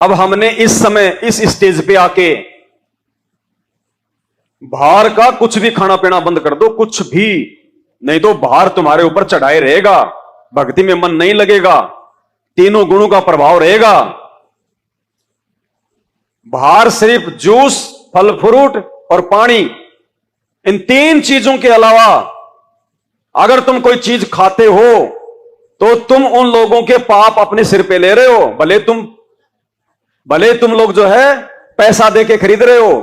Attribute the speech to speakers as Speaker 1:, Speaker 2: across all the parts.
Speaker 1: अब हमने इस समय इस स्टेज पे आके बाहर का कुछ भी खाना पीना बंद कर दो, कुछ भी नहीं तो बाहर तुम्हारे ऊपर चढ़ाए रहेगा, भक्ति में मन नहीं लगेगा, तीनों गुणों का प्रभाव रहेगा। बाहर सिर्फ जूस, फल फ्रूट और पानी, इन तीन चीजों के अलावा अगर तुम कोई चीज खाते हो तो तुम उन लोगों के पाप अपने सिर पे ले रहे हो। भले तुम लोग जो है पैसा दे के खरीद रहे हो,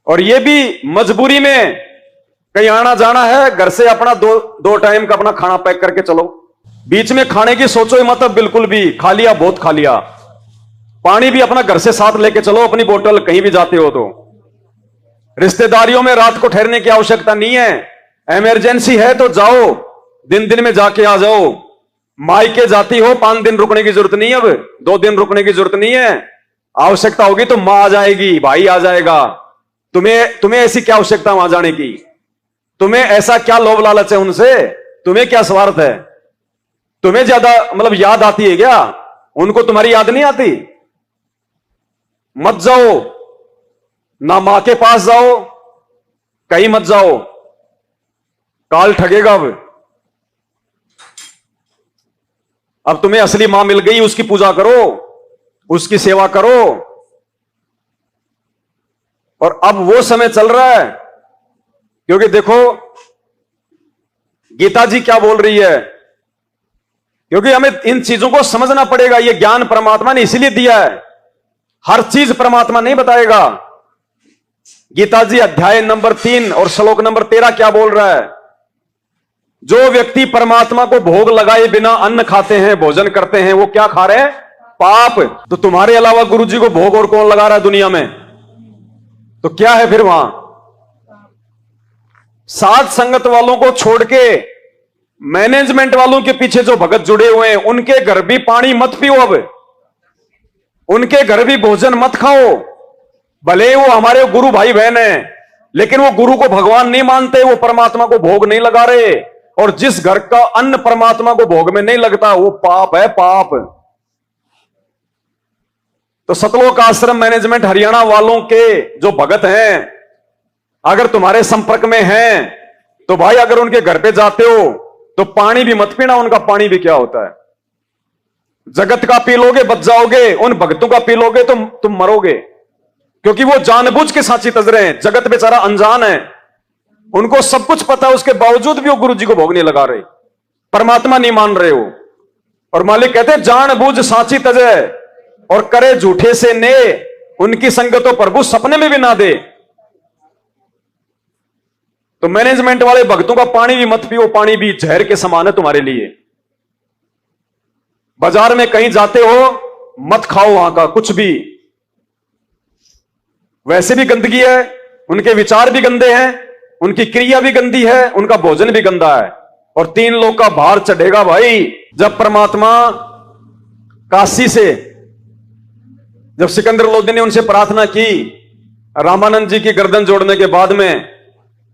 Speaker 1: और ये भी मजबूरी में कहीं आना जाना है, घर से अपना दो टाइम का अपना खाना पैक करके चलो। बीच में खाने की सोचो ही मत, बिल्कुल भी। खा लिया, बहुत खा लिया। पानी भी अपना घर से साथ लेके चलो, अपनी बोतल, कहीं भी जाते हो तो। रिश्तेदारियों में रात को ठहरने की आवश्यकता नहीं है, इमरजेंसी है तो जाओ, दिन में जाके आ जाओ। मायके जाती हो, 5 दिन रुकने की जरूरत नहीं है, अब 2 दिन रुकने की जरूरत नहीं है। आवश्यकता होगी तो मां आ जाएगी, भाई आ जाएगा। तुम्हें ऐसी क्या आवश्यकता वहां जाने की? तुम्हें ऐसा क्या लोभ लालच है उनसे? तुम्हें क्या स्वार्थ है? तुम्हें ज्यादा मतलब याद आती है क्या? उनको तुम्हारी याद नहीं आती? मत जाओ, ना मां के पास जाओ, कहीं मत जाओ, काल ठगेगा। अब तुम्हें असली मां मिल गई, उसकी पूजा करो, उसकी सेवा करो। और अब वो समय चल रहा है, क्योंकि देखो गीता जी क्या बोल रही है, क्योंकि हमें इन चीजों को समझना पड़ेगा। ये ज्ञान परमात्मा ने इसीलिए दिया है, हर चीज परमात्मा नहीं बताएगा। गीता जी अध्याय नंबर 3 और श्लोक नंबर 13 क्या बोल रहा है? जो व्यक्ति परमात्मा को भोग लगाए बिना अन्न खाते हैं, भोजन करते हैं, वो क्या खा रहे हैं? पाप। तो तुम्हारे अलावा गुरु जी को भोग और कौन लगा रहा है दुनिया में? तो क्या है फिर वहां? साथ संगत वालों को छोड़ के मैनेजमेंट वालों के पीछे जो भगत जुड़े हुए हैं, उनके घर भी पानी मत पियो, अब उनके घर भी भोजन मत खाओ। भले वो हमारे गुरु भाई बहन हैं, लेकिन वो गुरु को भगवान नहीं मानते, वो परमात्मा को भोग नहीं लगा रहे। और जिस घर का अन्न परमात्मा को भोग में नहीं लगता, वो पाप है, पाप। तो सतलोक आश्रम मैनेजमेंट हरियाणा वालों के जो भगत हैं, अगर तुम्हारे संपर्क में हैं तो भाई अगर उनके घर पे जाते हो तो पानी भी मत पीना। उनका पानी भी क्या होता है? जगत का पी लोगे बच जाओगे, उन भक्तों का पी लोगे तो तुम मरोगे, क्योंकि वो जानबूझ के सांची तज रहे हैं। जगत बेचारा अनजान है, उनको सब कुछ पता है, उसके बावजूद भी वो गुरु जी को भोग नहीं लगा रहे, परमात्मा नहीं मान रहे हो। और मालिक कहते हैं जानबूझ सांची तजे और करे झूठे से ने, उनकी संगत तो प्रभु सपने में भी ना दे। तो मैनेजमेंट वाले भक्तों का पानी भी मत पियो, पानी भी जहर के समान है तुम्हारे लिए। बाजार में कहीं जाते हो मत खाओ वहां का कुछ भी, वैसे भी गंदगी है, उनके विचार भी गंदे हैं, उनकी क्रिया भी गंदी है, उनका भोजन भी गंदा है। और 3 लोग का भार चढ़ेगा भाई। जब परमात्मा काशी से, जब सिकंदर लोधी ने उनसे प्रार्थना की रामानंद जी की गर्दन जोड़ने के बाद में,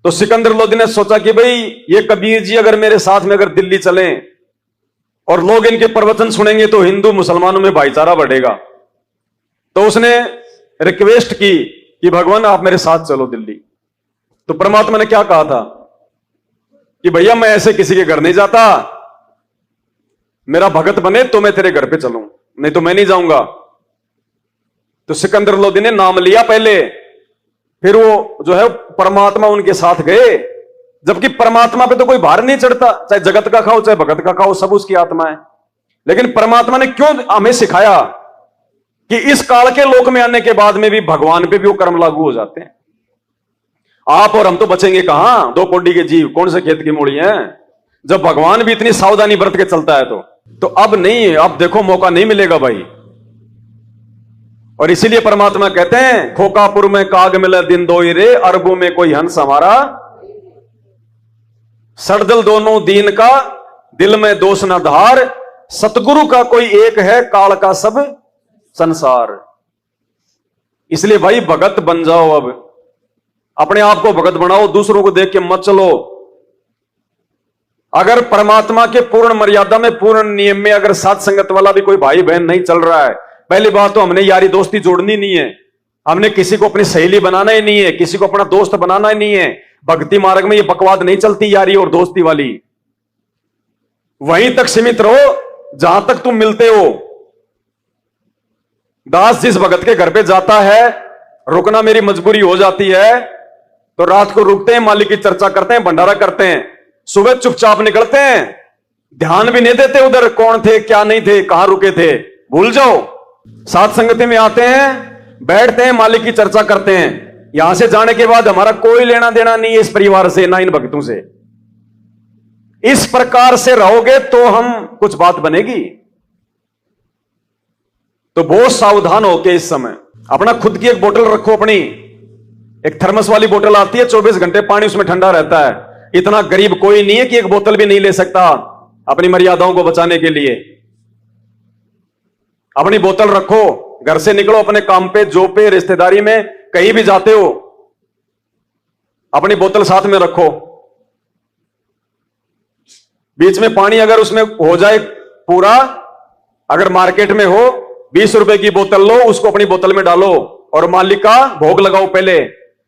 Speaker 1: तो सिकंदर लोधी ने सोचा कि भाई ये कबीर जी अगर मेरे साथ में अगर दिल्ली चलें और लोग इनके प्रवचन सुनेंगे तो हिंदू मुसलमानों में भाईचारा बढ़ेगा। तो उसने रिक्वेस्ट की कि भगवान आप मेरे साथ चलो दिल्ली। तो परमात्मा ने क्या कहा था कि भैया मैं ऐसे किसी के घर नहीं जाता, मेरा भगत बने तो मैं तेरे घर पे चलूं, नहीं तो मैं नहीं जाऊंगा। तो सिकंदर लोधी ने नाम लिया पहले, फिर वो जो है परमात्मा उनके साथ गए। जबकि परमात्मा पे तो कोई भार नहीं चढ़ता, चाहे जगत का खाओ चाहे भगत का खाओ, सब उसकी आत्मा है। लेकिन परमात्मा ने क्यों हमें सिखाया कि इस काल के लोक में आने के बाद में भी भगवान पे भी वो कर्म लागू हो जाते हैं। आप और हम तो बचेंगे कहां, 2 कौड़ी के जीव कौन से खेत की मूड़ी हैं, जब भगवान भी इतनी सावधानी बरत के चलता है। तो अब नहीं, अब देखो मौका नहीं मिलेगा भाई। और इसीलिए परमात्मा कहते हैं खोकापुर में काग मिले दिन दो रे, अरबों में कोई हंस हमारा, सड़दल दोनों दीन का दिल में दोष न धार, सतगुरु का कोई एक है काल का सब संसार। इसलिए भाई भगत बन जाओ, अब अपने आप को भगत बनाओ, दूसरों को देख के मत चलो। अगर परमात्मा के पूर्ण मर्यादा में, पूर्ण नियम में अगर साथ संगत वाला भी कोई भाई बहन नहीं चल रहा है, पहली बात तो हमने यारी दोस्ती जोड़नी नहीं है, हमने किसी को अपनी सहेली बनाना ही नहीं है, किसी को अपना दोस्त बनाना ही नहीं है। भक्ति मार्ग में ये बकवाद नहीं चलती यारी और दोस्ती वाली। वहीं तक सीमित रहो जहां तक तुम मिलते हो। दास जिस भगत के घर पे जाता है, रुकना मेरी मजबूरी हो जाती है, तो रात को रुकते हैं, मालिक की चर्चा करते हैं, भंडारा करते हैं, सुबह चुपचाप निकलते हैं, ध्यान भी नहीं देते उधर कौन थे क्या नहीं थे कहां रुके थे, भूल जाओ। साथ संगति में आते हैं, बैठते हैं, मालिक की चर्चा करते हैं। यहां से जाने के बाद हमारा कोई लेना देना नहीं है इस परिवार से, ना इन भक्तों से। इस प्रकार से रहोगे तो हम कुछ बात बनेगी। तो बहुत सावधान होके इस समय अपना खुद की एक बोतल रखो, अपनी एक थर्मस वाली बोतल आती है, 24 घंटे पानी उसमें ठंडा रहता है। इतना गरीब कोई नहीं है कि एक बोतल भी नहीं ले सकता अपनी मर्यादाओं को बचाने के लिए। अपनी बोतल रखो, घर से निकलो, अपने काम पे, जॉब पे, रिश्तेदारी में, कहीं भी जाते हो, अपनी बोतल साथ में रखो। बीच में पानी अगर उसमें हो जाए पूरा, अगर मार्केट में हो 20 रुपए की बोतल लो, उसको अपनी बोतल में डालो और मालिक का भोग लगाओ पहले।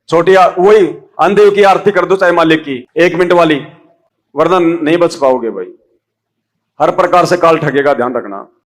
Speaker 1: छोटी वही अंधेव की आरती कर दो, चाहे मालिक की 1 मिनट वाली, वरना नहीं बच पाओगे भाई। हर प्रकार से काल ठगेगा, ध्यान रखना।